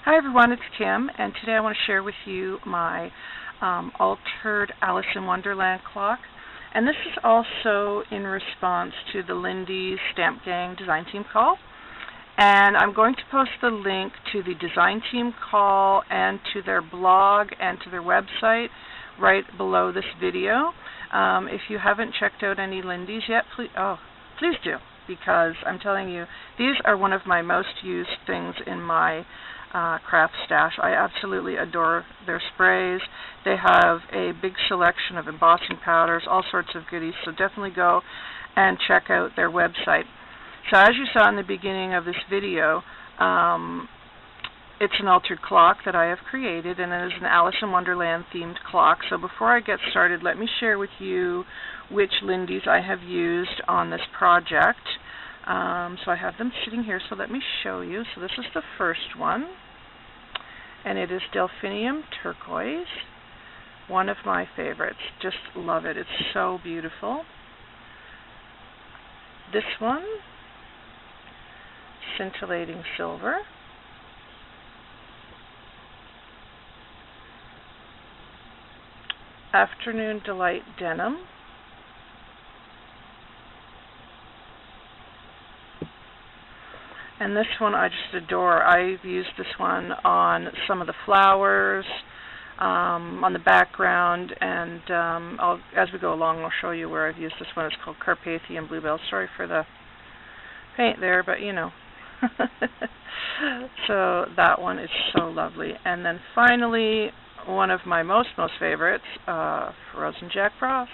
Hi everyone, it's Kim, and today I want to share with you my altered Alice in Wonderland clock. And this is also in response to the Lindy Stamp Gang design team call. And I'm going to post the link to the design team call and to their blog and to their website right below this video. If you haven't checked out any Lindys yet, please do, because I'm telling you, these are one of my most used things in my craft stash. I absolutely adore their sprays. They have a big selection of embossing powders, all sorts of goodies, so definitely go and check out their website. So as you saw in the beginning of this video, it's an altered clock that I have created, and it is an Alice in Wonderland themed clock. So before I get started, let me share with you which Lindys I have used on this project. So I have them sitting here, so let me show you. So this is the first one, and it is Delphinium Turquoise, one of my favorites. Just love it. It's so beautiful. This one, Scintillating Silver. Afternoon Delight Denim. And this one I just adore. I've used this one on some of the flowers, on the background, and as we go along I'll show you where I've used this one. It's called Carpathian Bluebell. Sorry for the paint there, but you know. So that one is so lovely. And then finally, one of my most favorites, Frozen Jack Frost.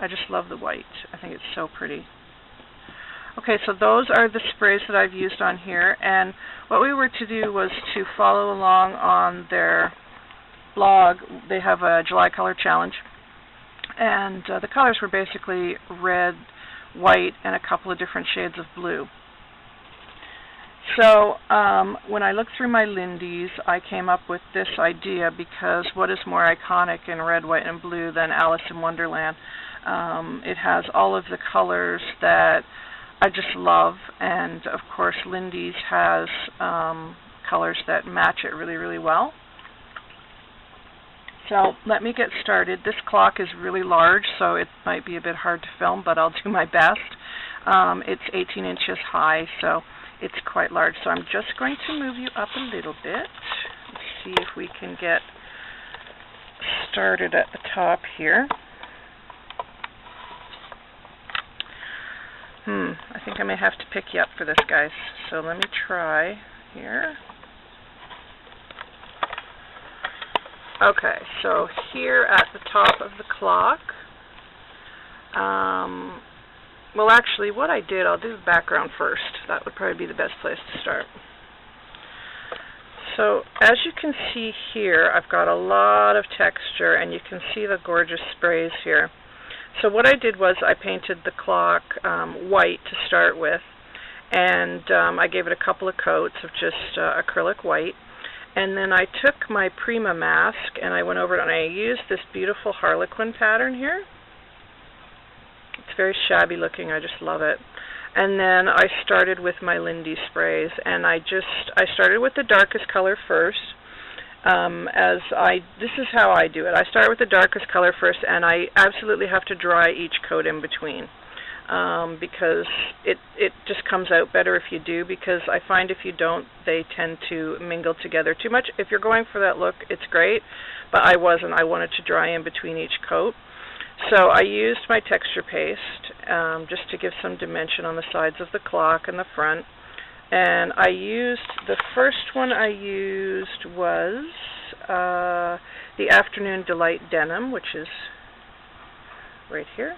I just love the white. I think it's so pretty. Okay, so those are the sprays that I've used on here, and what we were to do was to follow along on their blog. They have a July color challenge, and the colors were basically red, white, and a couple of different shades of blue. So when I looked through my Lindys, I came up with this idea, because what is more iconic in red, white, and blue than Alice in Wonderland? It has all of the colors that I just love, and of course Lindy's has colors that match it really well. So let me get started. This clock is really large, so it might be a bit hard to film, but I'll do my best. It's 18 inches high, so it's quite large. So I'm just going to move you up a little bit. Let's see if we can get started at the top here. I think I may have to pick you up for this, guys. So let me try here. Okay, so here at the top of the clock, well actually what I did, I'll do the background first. That would probably be the best place to start. So as you can see here, I've got a lot of texture, and you can see the gorgeous sprays here. So what I did was I painted the clock white to start with, and I gave it a couple of coats of just acrylic white, and then I took my Prima mask and I went over it and I used this beautiful Harlequin pattern here. It's very shabby looking, I just love it. And then I started with my Lindy sprays, and I started with the darkest color first. This is how I do it. I start with the darkest color first, and I absolutely have to dry each coat in between, because it just comes out better if you do, because I find if you don't, they tend to mingle together too much. If you're going for that look, it's great, but I wasn't. I wanted to dry in between each coat. So I used my texture paste just to give some dimension on the sides of the clock and the front. And I used, the first one I used was the Afternoon Delight Denim, which is right here.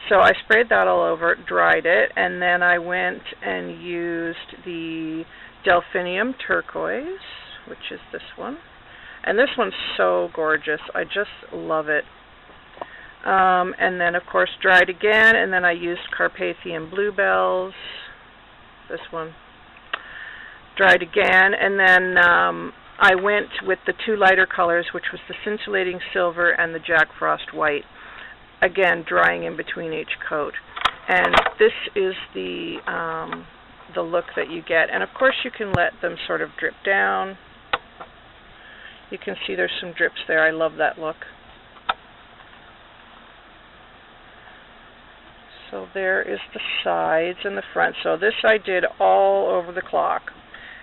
So I sprayed that all over, dried it, and then I went and used the Delphinium Turquoise, which is this one. And this one's so gorgeous. I just love it. And then, of course, dried again, and then I used Carpathian Bluebells. This one. Dried again, and then I went with the two lighter colors, which was the Scintillating Silver and the Jack Frost White. Again, drying in between each coat. And this is the the look that you get. And of course you can let them sort of drip down. You can see there's some drips there. I love that look. So there is the sides and the front. So this I did all over the clock.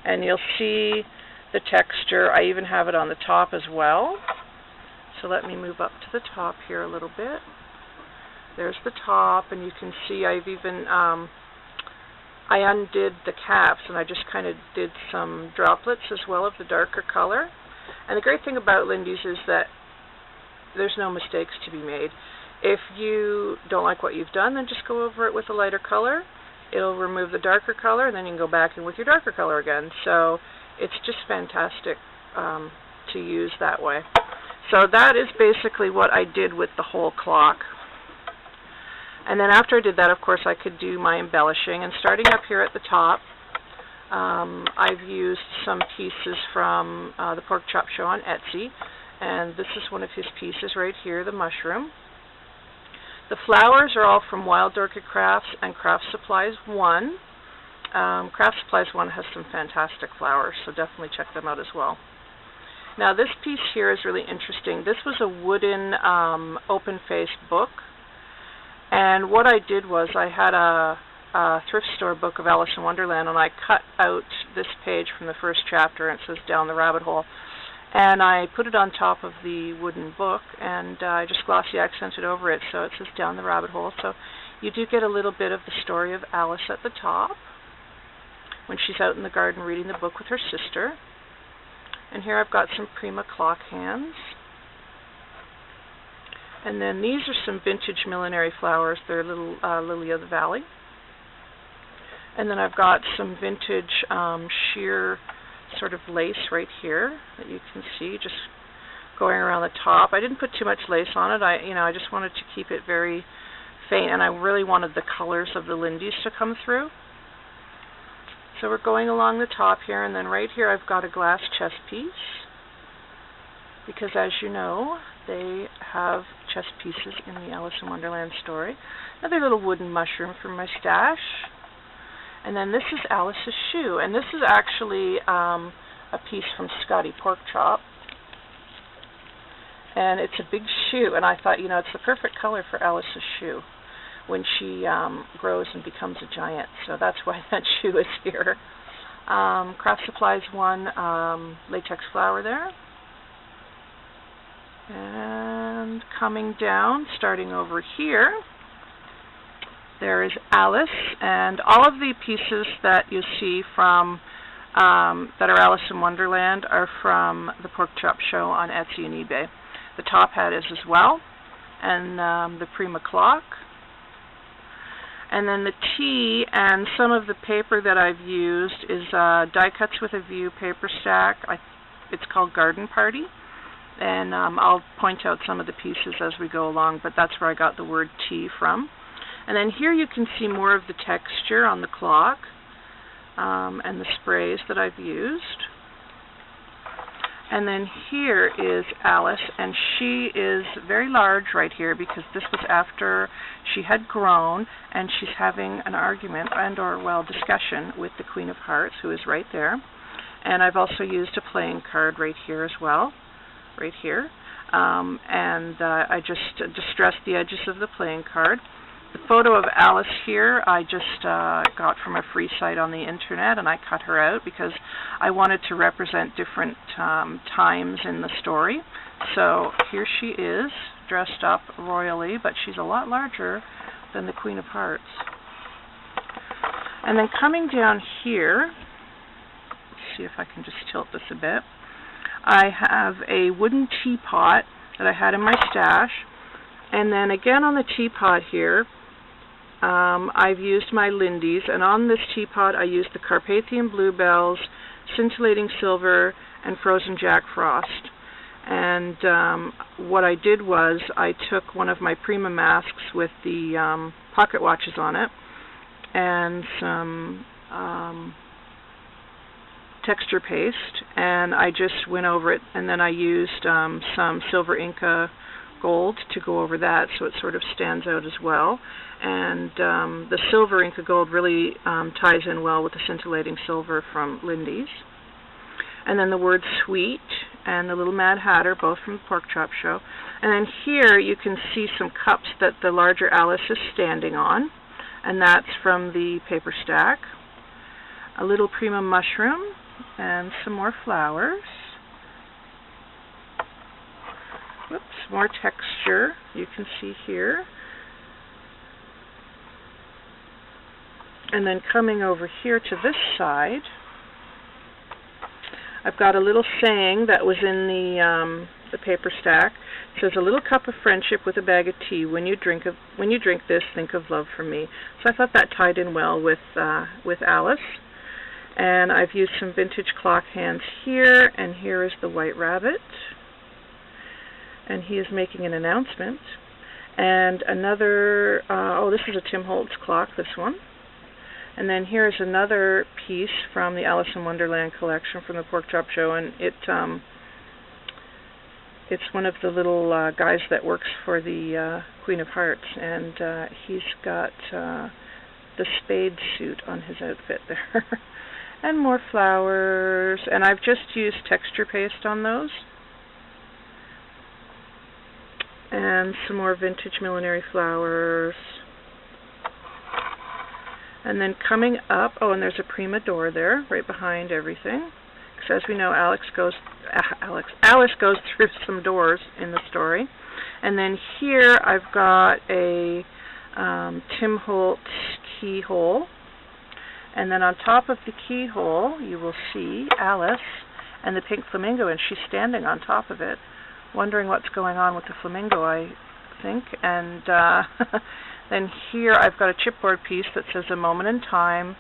And you'll see the texture. I even have it on the top as well. So let me move up to the top here a little bit. There's the top, and you can see I've even, I undid the caps, and I just kind of did some droplets as well of the darker color. And the great thing about Lindy's is that there's no mistakes to be made. If you don't like what you've done, then just go over it with a lighter color. It'll remove the darker color, and then you can go back in with your darker color again. So it's just fantastic to use that way. So that is basically what I did with the whole clock. And then after I did that, of course, I could do my embellishing. And starting up here at the top, I've used some pieces from the Pork Chop Show on Etsy. And this is one of his pieces right here, the mushroom. The flowers are all from Wild Orchid Crafts and Craft Supplies 1. Craft Supplies 1 has some fantastic flowers, so definitely check them out as well. Now this piece here is really interesting. This was a wooden open-faced book. And what I did was I had a thrift store book of Alice in Wonderland, and I cut out this page from the first chapter, and it says Down the Rabbit Hole. And I put it on top of the wooden book, and I just glossy accented over it, so it says Down the Rabbit Hole. So you do get a little bit of the story of Alice at the top, when she's out in the garden reading the book with her sister. And here I've got some Prima clock hands. And then these are some vintage millinery flowers. They're little Lily of the Valley. And then I've got some vintage sheer sort of lace right here that you can see just going around the top. I didn't put too much lace on it. I just wanted to keep it very faint, and I really wanted the colors of the Lindys to come through. So we're going along the top here, and then right here I've got a glass chess piece, because as you know, they have chess pieces in the Alice in Wonderland story. Another little wooden mushroom from my stash. And then this is Alice's shoe, and this is actually a piece from Scotty Pork Chop. And it's a big shoe, and I thought, it's the perfect color for Alice's shoe when she grows and becomes a giant. So that's why that shoe is here. Craft Supplies 1 latex flower there. And coming down, starting over here, there is Alice, and all of the pieces that you see from that are Alice in Wonderland are from the Pork Chop Show on Etsy and eBay. The top hat is as well, and the Prima clock. And then the tea and some of the paper that I've used is Die Cuts with a View paper stack. It's called Garden Party. And I'll point out some of the pieces as we go along, but that's where I got the word tea from. And then here you can see more of the texture on the clock and the sprays that I've used. And then here is Alice, and she is very large right here because this was after she had grown, and she's having an argument discussion with the Queen of Hearts, who is right there. And I've also used a playing card right here as well, right here. I just distressed the edges of the playing card. The photo of Alice here I just got from a free site on the internet, and I cut her out because I wanted to represent different times in the story. So here she is, dressed up royally, but she's a lot larger than the Queen of Hearts. And then coming down here, let's see if I can just tilt this a bit, I have a wooden teapot that I had in my stash, and then again on the teapot here, I've used my Lindy's, and on this teapot I used the Carpathian Bluebells, Scintillating Silver, and Frozen Jack Frost. And what I did was I took one of my Prima masks with the pocket watches on it, and some texture paste, and I just went over it, and then I used some Silver Inca gold to go over that, so it sort of stands out as well. And the silver Inca gold really ties in well with the scintillating silver from Lindy's. And then the word sweet and the little Mad Hatter, both from the Pork Chop Show. And then here you can see some cups that the larger Alice is standing on, and that's from the paper stack. A little Prima mushroom and some more flowers. Whoops, more texture you can see here. And then coming over here to this side, I've got a little saying that was in the paper stack. It says, "A little cup of friendship with a bag of tea. When you drink this, think of love from me." So I thought that tied in well with Alice. And I've used some vintage clock hands here, and here is the White Rabbit. And he is making an announcement. And another, this is a Tim Holtz clock, this one. And then here's another piece from the Alice in Wonderland collection from the Pork Chop Show, and it's one of the little guys that works for the Queen of Hearts, and he's got the spade suit on his outfit there. And more flowers, and I've just used texture paste on those. And some more vintage millinery flowers. And then coming up, and there's a Prima door there, right behind everything. Because as we know, Alice goes through some doors in the story. And then here I've got a Tim Holtz keyhole. And then on top of the keyhole, you will see Alice and the pink flamingo, and she's standing on top of it, wondering what's going on with the flamingo, I think. And then here I've got a chipboard piece that says "A Moment in Time,"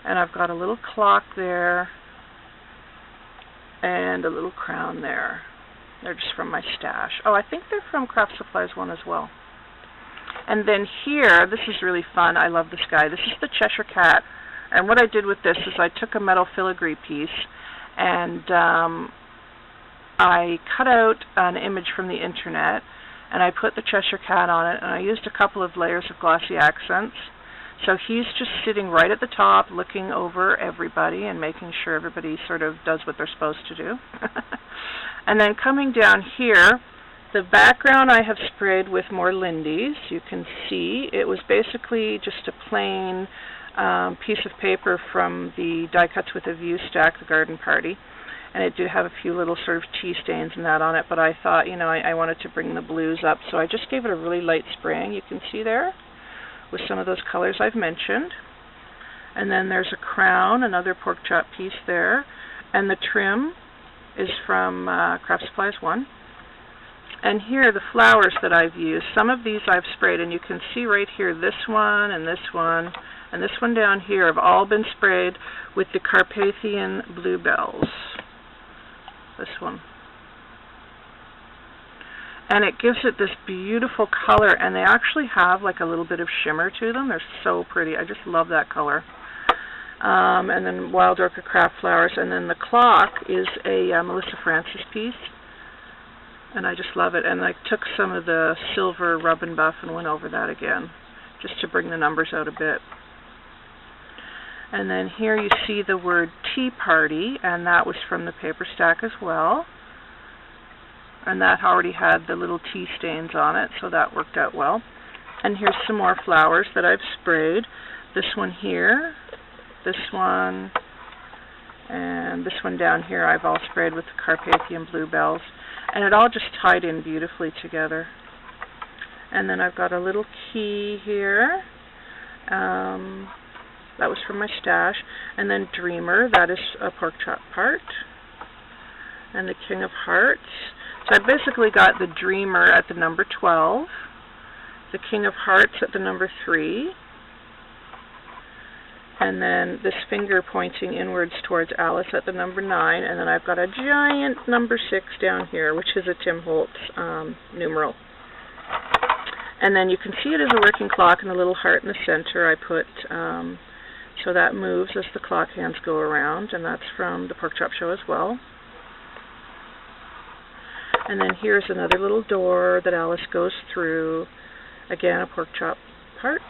and I've got a little clock there and a little crown there. They're just from my stash. I think they're from Craft Supplies one as well. And then here, this is really fun. I love this guy. This is the Cheshire Cat. And what I did with this is I took a metal filigree piece and I cut out an image from the internet, and I put the Cheshire Cat on it, and I used a couple of layers of glossy accents. So he's just sitting right at the top, looking over everybody and making sure everybody sort of does what they're supposed to do. And then coming down here, the background I have sprayed with more Lindy's. You can see it was basically just a plain piece of paper from the Die Cuts with a View stack, the Garden Party. And it did have a few little sort of tea stains and that on it, but I thought, I wanted to bring the blues up, so I just gave it a really light spraying, you can see there, with some of those colors I've mentioned. And then there's a crown, another pork chop piece there, and the trim is from Craft Supplies 1. And here are the flowers that I've used. Some of these I've sprayed, and you can see right here, this one and this one and this one down here have all been sprayed with the Carpathian Bluebells. This one. And it gives it this beautiful color, and they actually have like a little bit of shimmer to them. They're so pretty. I just love that color. And then Wild Orchid Craft Flowers, and then the clock is a Melissa Francis piece, and I just love it. And I took some of the silver rub and buff and went over that again, just to bring the numbers out a bit. And then here you see the word Tea Party, and that was from the paper stack as well. And that already had the little tea stains on it, so that worked out well. And here's some more flowers that I've sprayed. This one here, this one, and this one down here I've all sprayed with the Carpathian Bluebells. And it all just tied in beautifully together. And then I've got a little key here. That was from my stash. And then Dreamer, that is a pork chop part. And the King of Hearts. So I basically got the Dreamer at the number 12, the King of Hearts at the number 3, and then this finger pointing inwards towards Alice at the number 9, and then I've got a giant number 6 down here, which is a Tim Holtz numeral. And then you can see it as a working clock, and the little heart in the center I put, so that moves as the clock hands go around, and that's from the Pork Chop Show as well. And then here's another little door that Alice goes through. Again, a pork chop part.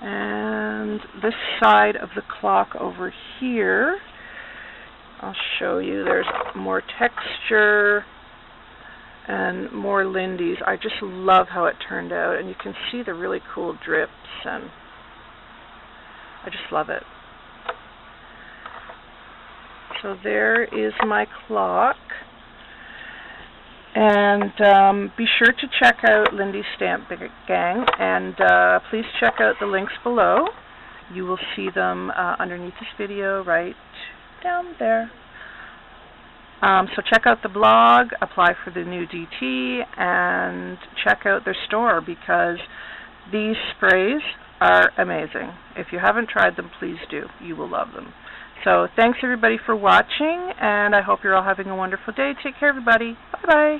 And this side of the clock over here, I'll show you, there's more texture and more Lindy's. I just love how it turned out, and you can see the really cool drips, and I just love it. So there is my clock. And be sure to check out Lindy's Stamp Gang, and please check out the links below. You will see them underneath this video right down there. So check out the blog, apply for the new DT, and check out their store, because these sprays are amazing. If you haven't tried them, please do. You will love them. So thanks everybody for watching, and I hope you're all having a wonderful day. Take care, everybody. Bye-bye.